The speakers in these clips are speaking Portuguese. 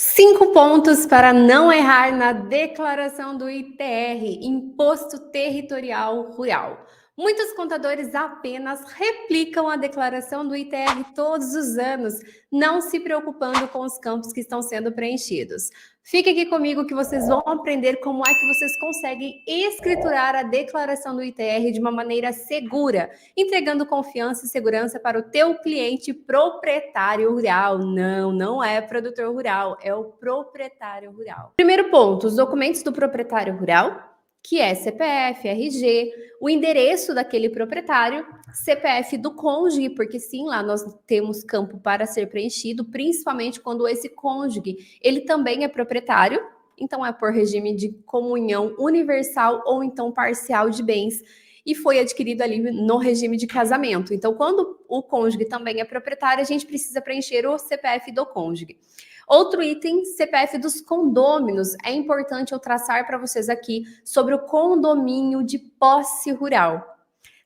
5 pontos para não errar na declaração do ITR, Imposto Territorial Rural. Muitos contadores apenas replicam a declaração do ITR todos os anos, não se preocupando com os campos que estão sendo preenchidos. Fique aqui comigo que vocês vão aprender como é que vocês conseguem escriturar a declaração do ITR de uma maneira segura, entregando confiança e segurança para o teu cliente proprietário rural. Não é produtor rural, é o proprietário rural. Primeiro ponto, os documentos do proprietário rural, que é CPF, RG, o endereço daquele proprietário, CPF do cônjuge, porque sim, lá nós temos campo para ser preenchido, principalmente quando esse cônjuge, ele também é proprietário, então é por regime de comunhão universal ou então parcial de bens, e foi adquirido ali no regime de casamento. Então, quando o cônjuge também é proprietário, a gente precisa preencher o CPF do cônjuge. Outro item, CPF dos condôminos. É importante eu traçar para vocês aqui sobre o condomínio de posse rural,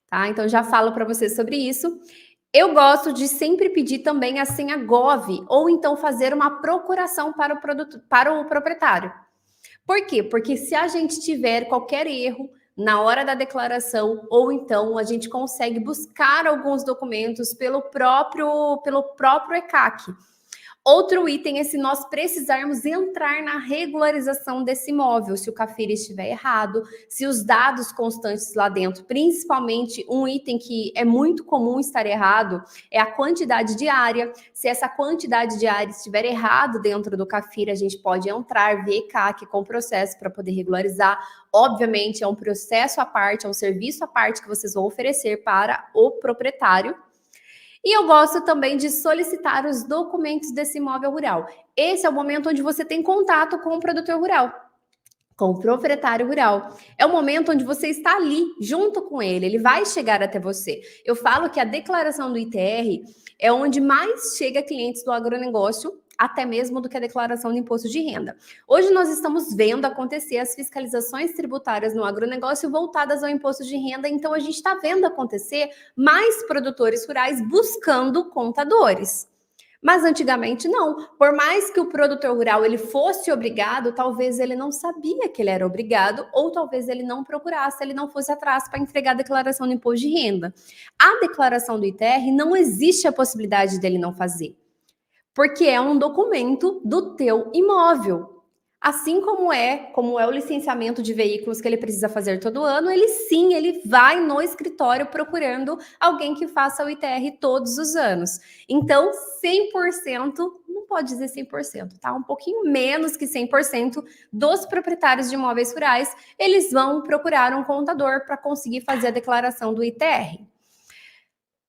tá? Então, já falo para vocês sobre isso. Eu gosto de sempre pedir também a senha GOV, ou então fazer uma procuração para o proprietário. Por quê? Porque se a gente tiver qualquer erro na hora da declaração, ou então a gente consegue buscar alguns documentos pelo próprio ECAC. Outro item é se nós precisarmos entrar na regularização desse imóvel, se o CAFIR estiver errado, se os dados constantes lá dentro, principalmente um item que é muito comum estar errado, é a quantidade de área. Se essa quantidade de área estiver errado dentro do CAFIR, a gente pode entrar via ECAC com processo para poder regularizar. Obviamente, é um processo à parte, é um serviço à parte que vocês vão oferecer para o proprietário. E eu gosto também de solicitar os documentos desse imóvel rural. Esse é o momento onde você tem contato com o produtor rural, com o proprietário rural. É o momento onde você está ali, junto com ele vai chegar até você. Eu falo que a declaração do ITR é onde mais chega clientes do agronegócio, até mesmo do que a declaração do imposto de renda. Hoje nós estamos vendo acontecer as fiscalizações tributárias no agronegócio voltadas ao imposto de renda, então a gente está vendo acontecer mais produtores rurais buscando contadores. Mas antigamente não. Por mais que o produtor rural ele fosse obrigado, talvez ele não sabia que ele era obrigado, ou talvez ele não procurasse, ele não fosse atrás para entregar a declaração do imposto de renda. A declaração do ITR não existe a possibilidade dele não fazer, porque é um documento do teu imóvel. Assim como é o licenciamento de veículos que ele precisa fazer todo ano, ele vai no escritório procurando alguém que faça o ITR todos os anos. Então, 100%, não pode dizer 100%, tá? Um pouquinho menos que 100% dos proprietários de imóveis rurais, eles vão procurar um contador para conseguir fazer a declaração do ITR.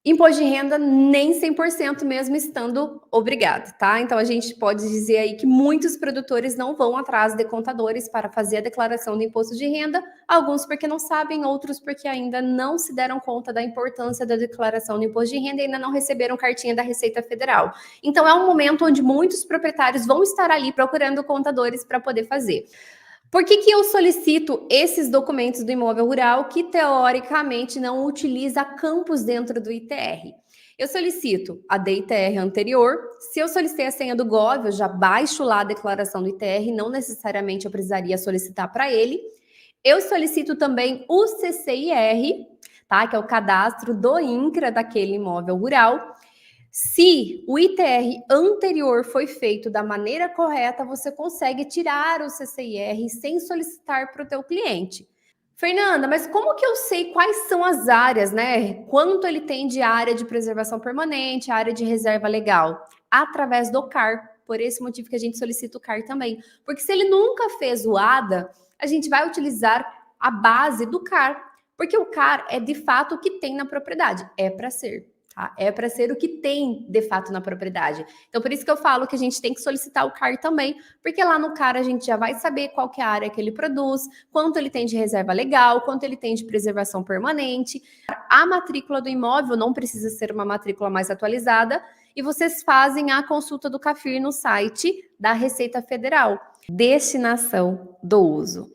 Imposto de renda, nem 100% mesmo estando obrigado, tá? Então, a gente pode dizer aí que muitos produtores não vão atrás de contadores para fazer a declaração do imposto de renda, alguns porque não sabem, outros porque ainda não se deram conta da importância da declaração do imposto de renda e ainda não receberam cartinha da Receita Federal. Então, é um momento onde muitos proprietários vão estar ali procurando contadores para poder fazer. Por que eu solicito esses documentos do imóvel rural que, teoricamente, não utiliza campos dentro do ITR? Eu solicito a DITR anterior. Se eu solicitei a senha do GOV, eu já baixo lá a declaração do ITR, não necessariamente eu precisaria solicitar para ele. Eu solicito também o CCIR, tá? Que é o cadastro do INCRA daquele imóvel rural. Se o ITR anterior foi feito da maneira correta, você consegue tirar o CCIR sem solicitar para o teu cliente. Fernanda, mas como que eu sei quais são as áreas, né? Quanto ele tem de área de preservação permanente, área de reserva legal? Através do CAR. Por esse motivo que a gente solicita o CAR também. Porque se ele nunca fez o ADA, a gente vai utilizar a base do CAR. Porque o CAR é de fato o que tem na propriedade. É para ser. É para ser o que tem, de fato, na propriedade. Então, por isso que eu falo que a gente tem que solicitar o CAR também, porque lá no CAR a gente já vai saber qual que é a área que ele produz, quanto ele tem de reserva legal, quanto ele tem de preservação permanente. A matrícula do imóvel não precisa ser uma matrícula mais atualizada, e vocês fazem a consulta do CAFIR no site da Receita Federal. Destinação do uso.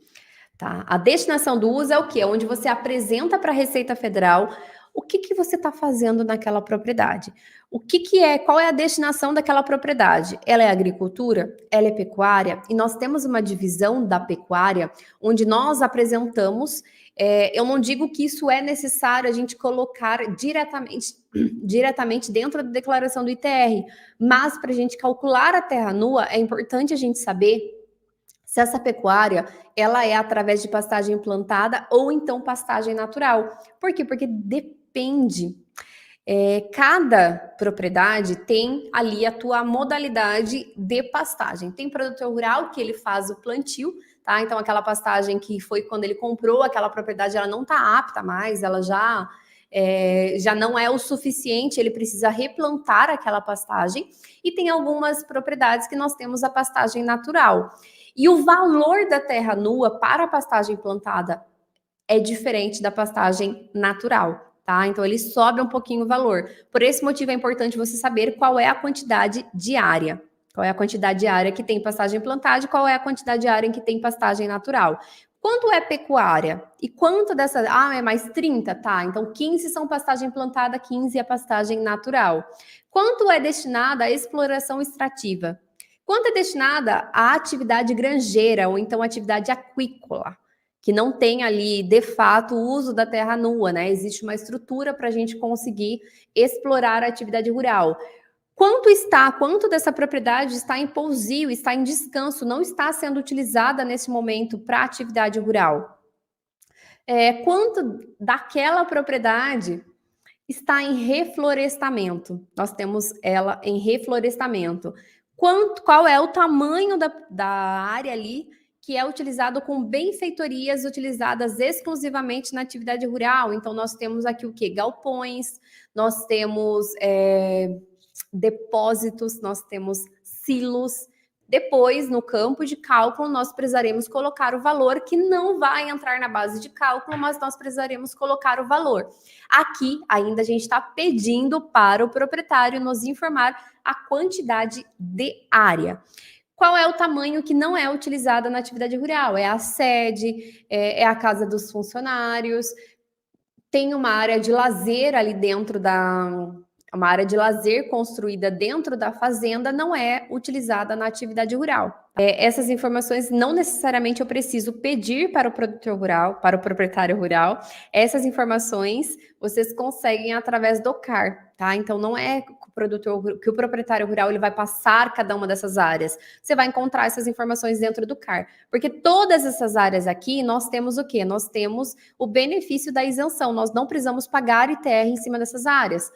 Tá? A destinação do uso é o quê? Onde você apresenta para a Receita Federal o que você está fazendo naquela propriedade? Qual é a destinação daquela propriedade? Ela é agricultura? Ela é pecuária? E nós temos uma divisão da pecuária onde nós apresentamos. Eu não digo que isso é necessário a gente colocar diretamente dentro da declaração do ITR, mas para a gente calcular a terra nua, é importante a gente saber se essa pecuária ela é através de pastagem plantada ou então pastagem natural. Por quê? Porque depende. Cada propriedade tem ali a tua modalidade de pastagem. Tem produtor rural que ele faz o plantio, tá? Então aquela pastagem que foi quando ele comprou aquela propriedade, ela não está apta mais, ela já não é o suficiente, ele precisa replantar aquela pastagem. E tem algumas propriedades que nós temos a pastagem natural. E o valor da terra nua para a pastagem plantada é diferente da pastagem natural, tá? Então ele sobe um pouquinho o valor. Por esse motivo é importante você saber qual é a quantidade diária. Qual é a quantidade diária que tem pastagem plantada e qual é a quantidade diária em que tem pastagem natural. Quanto é pecuária? E quanto dessa... é mais 30? Tá, então 15 são pastagem plantada, 15 é pastagem natural. Quanto é destinada à exploração extrativa? Quanto é destinada à atividade granjeira ou então atividade aquícola? Que não tem ali, de fato, o uso da terra nua, né? Existe uma estrutura para a gente conseguir explorar a atividade rural. Quanto dessa propriedade está em pousio, está em descanso, não está sendo utilizada nesse momento para atividade rural? Quanto daquela propriedade está em reflorestamento? Nós temos ela em reflorestamento. Qual é o tamanho da área ali que é utilizado com benfeitorias utilizadas exclusivamente na atividade rural? Então, nós temos aqui o quê? Galpões, nós temos depósitos, nós temos silos. Depois, no campo de cálculo, nós precisaremos colocar o valor que não vai entrar na base de cálculo, mas nós precisaremos colocar o valor. Aqui, ainda a gente está pedindo para o proprietário nos informar a quantidade de área. Qual é o tamanho que não é utilizada na atividade rural? É a sede, é a casa dos funcionários, tem uma área de lazer ali dentro uma área de lazer construída dentro da fazenda, não é utilizada na atividade rural. Essas informações não necessariamente eu preciso pedir para o produtor rural, para o proprietário rural. Essas informações vocês conseguem através do CAR, tá? Então não é que o proprietário rural ele vai passar cada uma dessas áreas. Você vai encontrar essas informações dentro do CAR, porque todas essas áreas aqui nós temos o quê? Nós temos o benefício da isenção. Nós não precisamos pagar ITR em cima dessas áreas.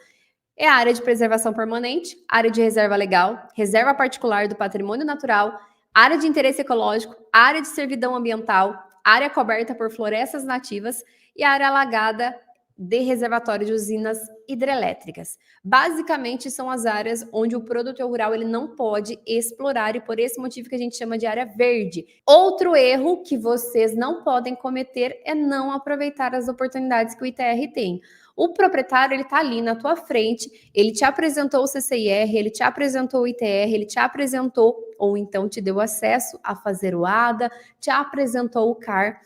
É a área de preservação permanente, área de reserva legal, reserva particular do patrimônio natural, área de interesse ecológico, área de servidão ambiental, área coberta por florestas nativas e área alagada de reservatório de usinas hidrelétricas. Basicamente, são as áreas onde o produtor rural ele não pode explorar e por esse motivo que a gente chama de área verde. Outro erro que vocês não podem cometer é não aproveitar as oportunidades que o ITR tem. O proprietário, ele está ali na tua frente, ele te apresentou o CCIR, ele te apresentou o ITR, ele te apresentou, ou então te deu acesso a fazer o ADA, te apresentou o CAR,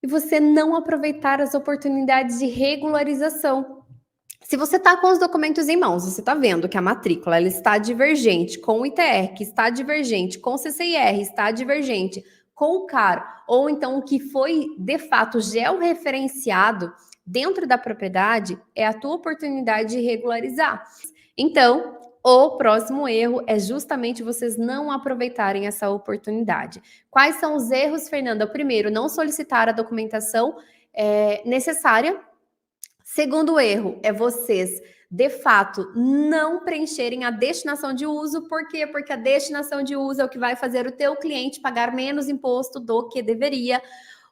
e você não aproveitar as oportunidades de regularização. Se você está com os documentos em mãos, você está vendo que a matrícula ela está divergente com o ITR, que está divergente com o CCIR, está divergente com o CAR, ou então o que foi, de fato, georreferenciado dentro da propriedade, é a tua oportunidade de regularizar. Então, o próximo erro é justamente vocês não aproveitarem essa oportunidade. Quais são os erros, Fernanda? Primeiro, não solicitar a documentação necessária. Segundo erro, é vocês, de fato, não preencherem a destinação de uso. Por quê? Porque a destinação de uso é o que vai fazer o teu cliente pagar menos imposto do que deveria.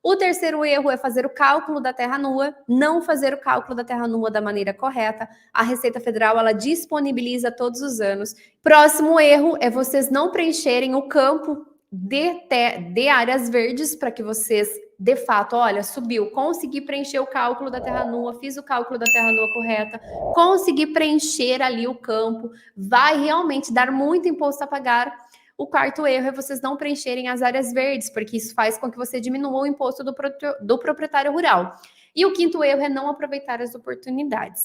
O terceiro erro é fazer o cálculo da terra nua, não fazer o cálculo da terra nua da maneira correta. A Receita Federal, ela disponibiliza todos os anos. Próximo erro é vocês não preencherem o campo de áreas verdes para que vocês, de fato, olha, subiu, consegui preencher o cálculo da terra nua, fiz o cálculo da terra nua correta, consegui preencher ali o campo, vai realmente dar muito imposto a pagar. O quarto erro é vocês não preencherem as áreas verdes, porque isso faz com que você diminua o imposto do proprietário rural. E o quinto erro é não aproveitar as oportunidades.